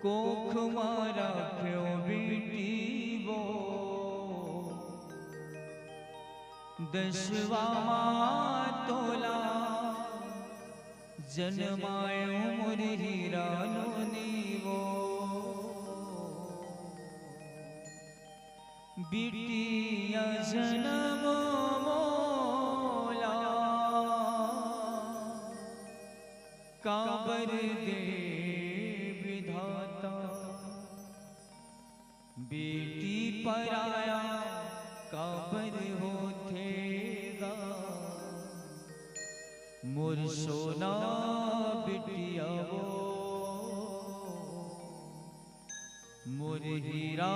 कोख मारा क्यों बेटी वो दशवा तोला जन्मायो मोर हीरा नो नीवो बिटिया जन्म मोला काबर दे विधाता बेटी पराया काबर होथेगा मोर सोना बिटिया वो मोर हीरा